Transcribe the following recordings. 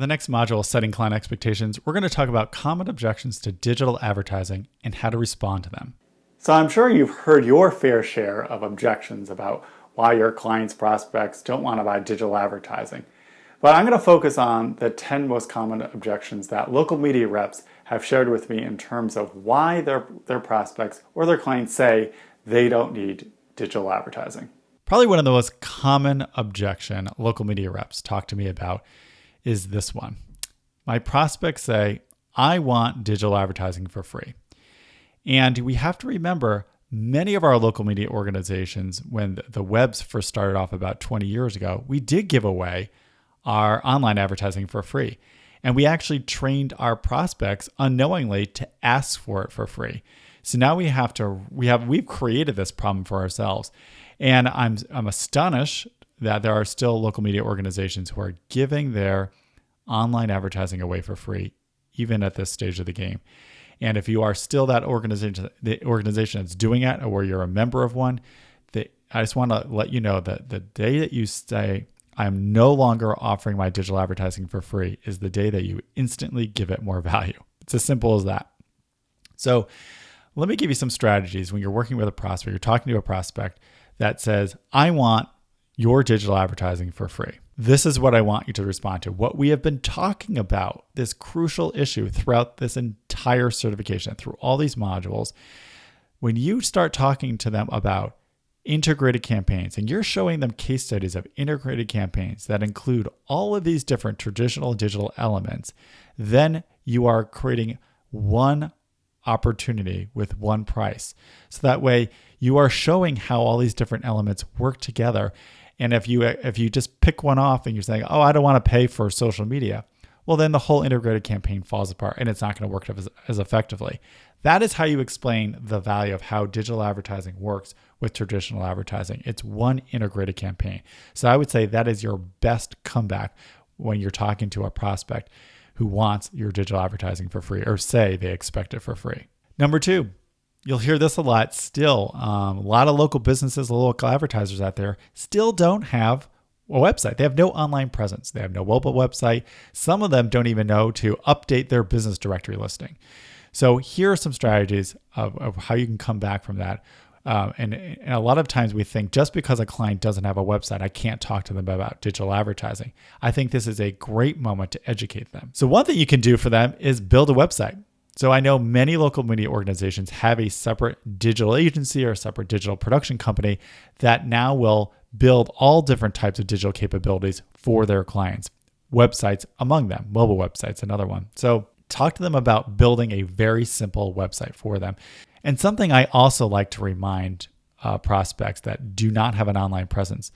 In the next module, Setting Client Expectations, we're going to talk about common objections to digital advertising and how to respond to them. So I'm sure you've heard your fair share of objections about why your clients' prospects don't want to buy digital advertising. But I'm going to focus on the 10 most common objections that local media reps have shared with me in terms of why their prospects or their clients say they don't need digital advertising. Probably one of the most common objection local media reps talk to me about is this one. My prospects say, I want digital advertising for free. And we have to remember, many of our local media organizations, when the webs first started off about 20 years ago, we did give away our online advertising for free. And we actually trained our prospects unknowingly to ask for it for free. So now we've created this problem for ourselves. And I'm astonished that there are still local media organizations who are giving their online advertising away for free, even at this stage of the game. And if you are still that organization, the organization that's doing it, or you're a member of one, I just want to let you know that the day that you say, I'm no longer offering my digital advertising for free, is the day that you instantly give it more value. It's as simple as that. So let me give you some strategies when you're working with a prospect, you're talking to a prospect that says, I want your digital advertising for free. This is what I want you to respond to. What we have been talking about, this crucial issue throughout this entire certification, through all these modules, when you start talking to them about integrated campaigns and you're showing them case studies of integrated campaigns that include all of these different traditional digital elements, then you are creating one opportunity with one price. So that way you are showing how all these different elements work together. And if you just pick one off and you're saying, oh, I don't want to pay for social media, well, then the whole integrated campaign falls apart and it's not going to work as effectively. That is how you explain the value of how digital advertising works with traditional advertising. It's one integrated campaign. So I would say that is your best comeback when you're talking to a prospect who wants your digital advertising for free, or say they expect it for free. Number two, you'll hear this a lot still. A lot of local businesses, local advertisers out there still don't have a website. They have no online presence. They have no mobile website. Some of them don't even know to update their business directory listing. So here are some strategies of how you can come back from that. And a lot of times we think just because a client doesn't have a website, I can't talk to them about digital advertising. I think this is a great moment to educate them. So one thing you can do for them is build a website. So I know many local media organizations have a separate digital agency or a separate digital production company that now will build all different types of digital capabilities for their clients. Websites among them, mobile websites, another one. So talk to them about building a very simple website for them. And something I also like to remind prospects that do not have an online presence,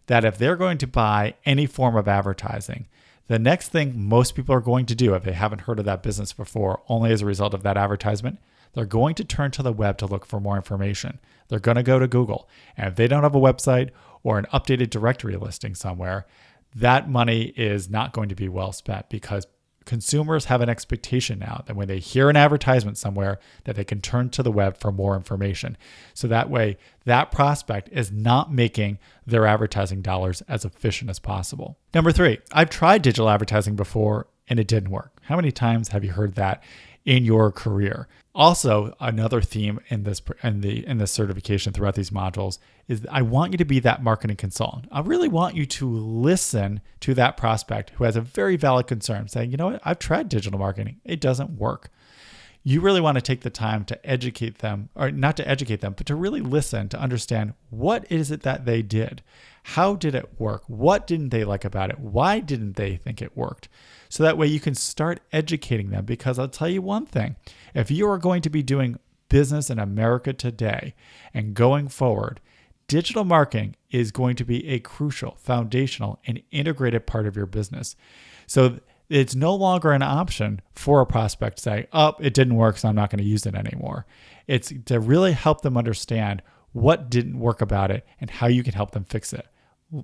that if they're going to buy any form of advertising, the next thing most people are going to do, if they haven't heard of that business before, only as a result of that advertisement, they're going to turn to the web to look for more information. They're going to go to Google. And if they don't have a website or an updated directory listing somewhere, that money is not going to be well spent, because consumers have an expectation now that when they hear an advertisement somewhere, that they can turn to the web for more information. So that way, that prospect is not making their advertising dollars as efficient as possible. Number three, I've tried digital advertising before and it didn't work. How many times have you heard that in your career? Also, another theme in this certification throughout these modules is I want you to be that marketing consultant. I really want you to listen to that prospect who has a very valid concern, saying, you know what, I've tried digital marketing. It doesn't work. You really want to take the time to educate them, or not to educate them, but to really listen to understand what is it that they did? How did it work? What didn't they like about it? Why didn't they think it worked? So that way you can start educating them, because I'll tell you one thing, if you are going to be doing business in America today and going forward, digital marketing is going to be a crucial, foundational, and integrated part of your business. So it's no longer an option for a prospect to say, oh, it didn't work, so I'm not going to use it anymore. It's to really help them understand what didn't work about it and how you can help them fix it.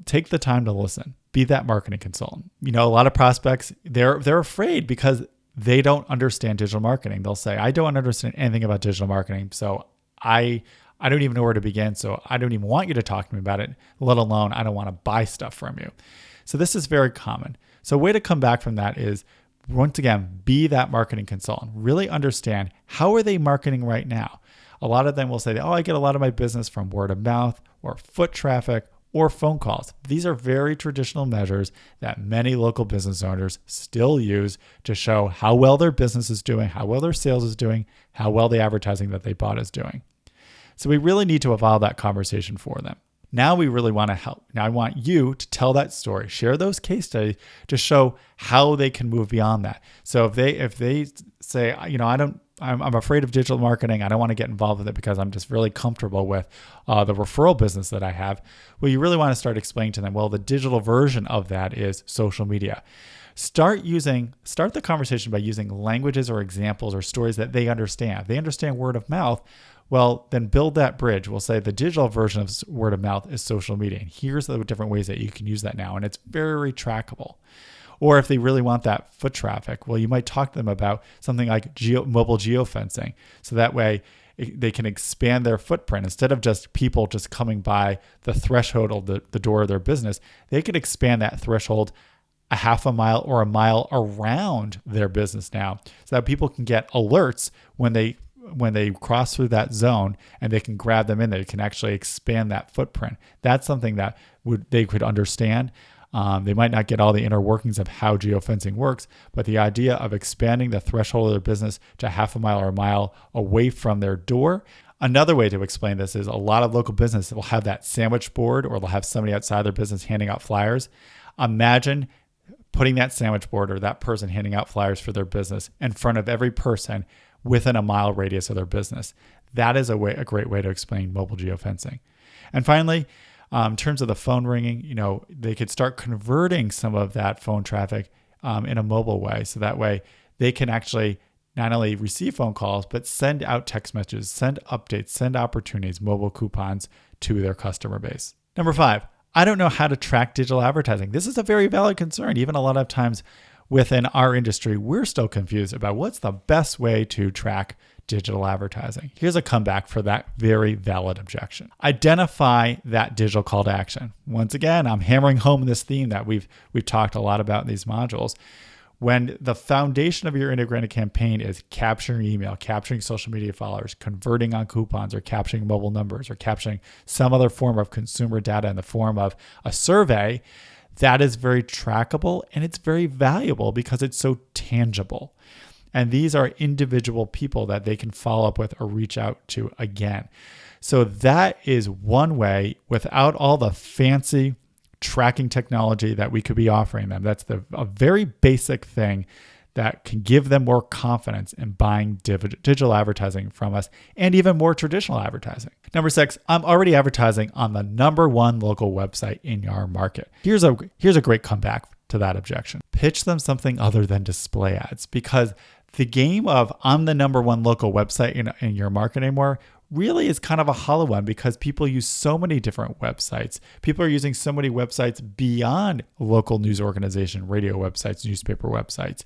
Take the time to listen. Be that marketing consultant. You know, a lot of prospects, they're afraid because they don't understand digital marketing. They'll say, I don't understand anything about digital marketing, so I I don't even know where to begin. So I don't even want you to talk to me about it, let alone I don't want to buy stuff from you. So this is very common. So a way to come back from that is, once again, be that marketing consultant. Really understand, how are they marketing right now? A lot of them will say, oh, I get a lot of my business from word of mouth or foot traffic or phone calls. These are very traditional measures that many local business owners still use to show how well their business is doing, how well their sales is doing, how well the advertising that they bought is doing. So we really need to evolve that conversation for them. Now we really want to help. Now I want you to tell that story, share those case studies to show how they can move beyond that. So if they say, I'm afraid of digital marketing, I don't want to get involved with it because I'm just really comfortable with the referral business that I have. Well, you really want to start explaining to them, well, the digital version of that is social media. Start the conversation by using languages or examples or stories that they understand. If they understand word of mouth, well, then build that bridge. We'll say the digital version of word of mouth is social media. And here's the different ways that you can use that now. And it's very trackable. Or if they really want that foot traffic, well, you might talk to them about something like mobile geofencing. So that way they can expand their footprint. Instead of just people just coming by the threshold of the door of their business, they could expand that threshold a half a mile or a mile around their business now, so that people can get alerts when they cross through that zone, and they can grab them in there. You can actually expand that footprint. That's something that they could understand. They might not get all the inner workings of how geofencing works, but the idea of expanding the threshold of their business to half a mile or a mile away from their door. Another way to explain this is, a lot of local businesses will have that sandwich board, or they'll have somebody outside their business handing out flyers. Imagine putting that sandwich board, or that person handing out flyers for their business, in front of every person within a mile radius of their business. That is a great way to explain mobile geofencing. And finally, in terms of the phone ringing, they could start converting some of that phone traffic in a mobile way. So that way they can actually not only receive phone calls, but send out text messages, send updates, send opportunities, mobile coupons to their customer base. Number 5, I don't know how to track digital advertising. This is a very valid concern. Even a lot of times within our industry, we're still confused about what's the best way to track digital advertising. Here's a comeback for that very valid objection. Identify that digital call to action. Once again, I'm hammering home this theme that we've talked a lot about in these modules. When the foundation of your integrated campaign is capturing email, capturing social media followers, converting on coupons, or capturing mobile numbers, or capturing some other form of consumer data in the form of a survey, that is very trackable, and it's very valuable because it's so tangible. And these are individual people that they can follow up with or reach out to again. So that is one way, without all the fancy tracking technology that we could be offering them. That's a very basic thing that can give them more confidence in buying digital advertising from us, and even more traditional advertising. Number 6, I'm already advertising on the number 1 local website in your market. Here's a great comeback to that objection. Pitch them something other than display ads, because the game of I'm the number 1 local website in your market anymore really is kind of a hollow one, because people use so many different websites. People are using so many websites beyond local news organization, radio websites, newspaper websites.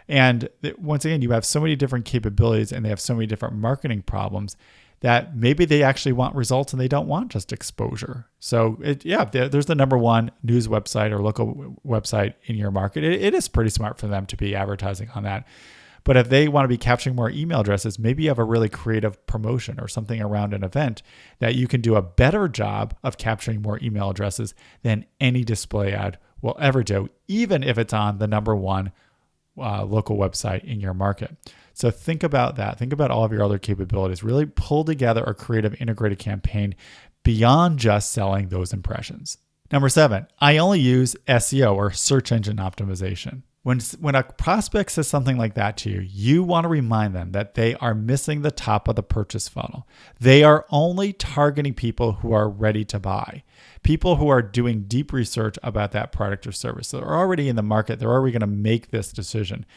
And once again, you have so many different capabilities, and they have so many different marketing problems that maybe they actually want results and they don't want just exposure. So there's the number 1 news website or local website in your market. It is pretty smart for them to be advertising on that. But if they want to be capturing more email addresses, maybe you have a really creative promotion or something around an event that you can do a better job of capturing more email addresses than any display ad will ever do, even if it's on the number 1 local website in your market. So think about that. Think about all of your other capabilities. Really pull together a creative integrated campaign beyond just selling those impressions. Number 7, I only use SEO, or search engine optimization. When a prospect says something like that to you, you want to remind them that they are missing the top of the purchase funnel. They are only targeting people who are ready to buy, people who are doing deep research about that product or service. So they're already in the market. They're already going to make this decision.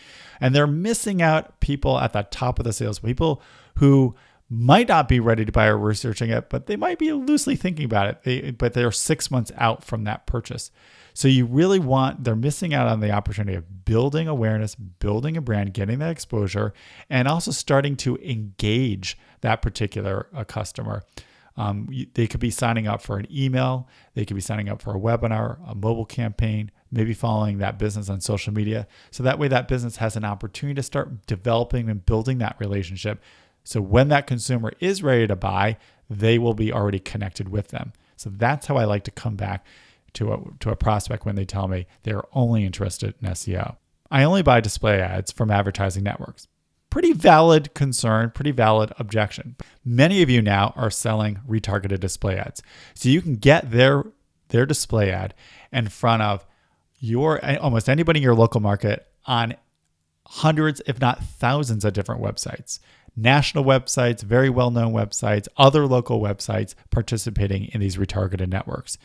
And they're missing out people at the top of the sales, people who might not be ready to buy or researching it, but they might be loosely thinking about it. But they're 6 months out from that purchase. So you really they're missing out on the opportunity of building awareness, building a brand, getting that exposure, and also starting to engage that particular customer. They could be signing up for an email. They could be signing up for a webinar, a mobile campaign, maybe following that business on social media. So that way that business has an opportunity to start developing and building that relationship. So when that consumer is ready to buy, they will be already connected with them. So that's how I like to come back to a prospect when they tell me they're only interested in SEO. I only buy display ads from advertising networks. Pretty valid concern, pretty valid objection. Many of you now are selling retargeted display ads. So you can get their display ad in front of almost anybody in your local market on hundreds, if not thousands of different websites. National websites, very well-known websites, other local websites participating in these retargeted networks.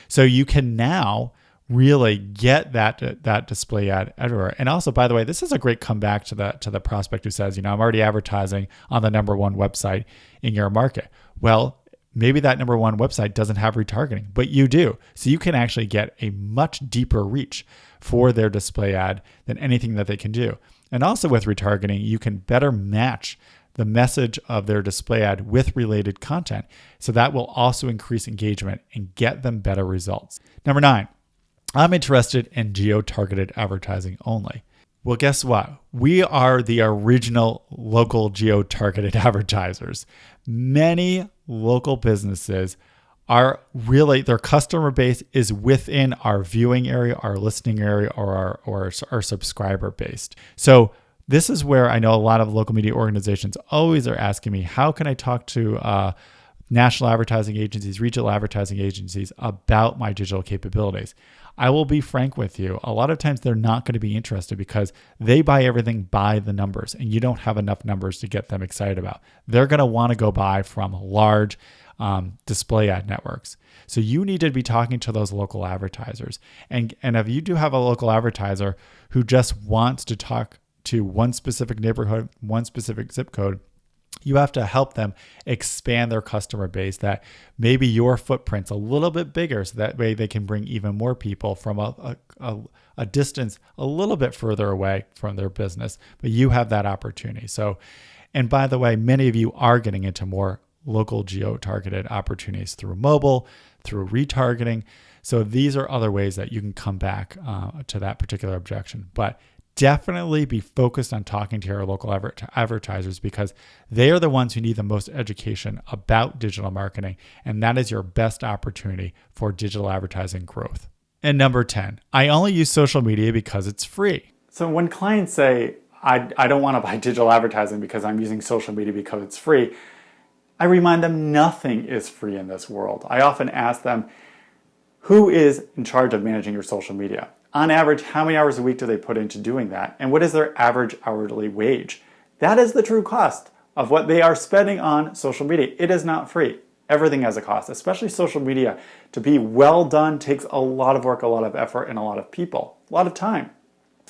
So you can now really get that display ad everywhere. And also, by the way, this is a great comeback to the prospect who says, I'm already advertising on the number one website in your market. Well, maybe that number one website doesn't have retargeting, but you do. So you can actually get a much deeper reach for their display ad than anything that they can do. And also with retargeting, you can better match the message of their display ad with related content. So that will also increase engagement and get them better results. Number 9, I'm interested in geo-targeted advertising only. Well, guess what? We are the original local geo-targeted advertisers. Many local businesses are really, their customer base is within our viewing area, our listening area, or our subscriber base. So this is where I know a lot of local media organizations always are asking me, how can I talk to national advertising agencies, regional advertising agencies about my digital capabilities? I will be frank with you. A lot of times they're not going to be interested because they buy everything by the numbers and you don't have enough numbers to get them excited about. They're going to want to go buy from large display ad networks. So you need to be talking to those local advertisers. And if you do have a local advertiser who just wants to talk to one specific neighborhood, one specific zip code, you have to help them expand their customer base, that maybe your footprint's a little bit bigger, so that way they can bring even more people from a distance a little bit further away from their business, but you have that opportunity. So, and by the way, many of you are getting into more local geo-targeted opportunities through mobile, through retargeting. So these are other ways that you can come back to that particular objection. But definitely be focused on talking to your local advertisers because they are the ones who need the most education about digital marketing. And that is your best opportunity for digital advertising growth. And number 10, I only use social media because it's free. So when clients say, I don't want to buy digital advertising because I'm using social media because it's free, I remind them nothing is free in this world. I often ask them, who is in charge of managing your social media? On average, how many hours a week do they put into doing that? And what is their average hourly wage? That is the true cost of what they are spending on social media. It is not free. Everything has a cost, especially social media. To be well done takes a lot of work, a lot of effort, and a lot of people, a lot of time.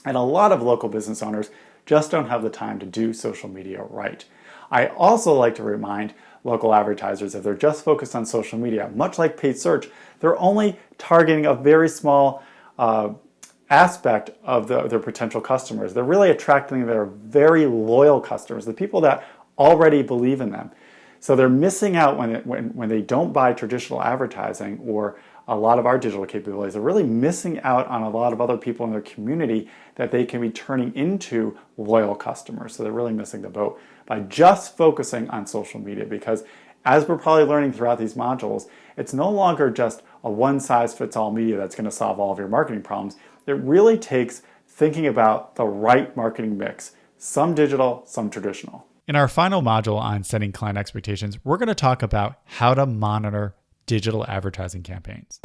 And a lot of local business owners just don't have the time to do social media right. I also like to remind local advertisers, if they're just focused on social media, much like paid search, they're only targeting a very small aspect of their potential customers. They're really attracting their very loyal customers, the people that already believe in them. So they're missing out when they don't buy traditional advertising or a lot of our digital capabilities. They're really missing out on a lot of other people in their community that they can be turning into loyal customers. So they're really missing the boat by just focusing on social media, because as we're probably learning throughout these modules, it's no longer just a one-size-fits-all media that's going to solve all of your marketing problems. It really takes thinking about the right marketing mix, some digital, some traditional. In our final module on setting client expectations, we're going to talk about how to monitor digital advertising campaigns.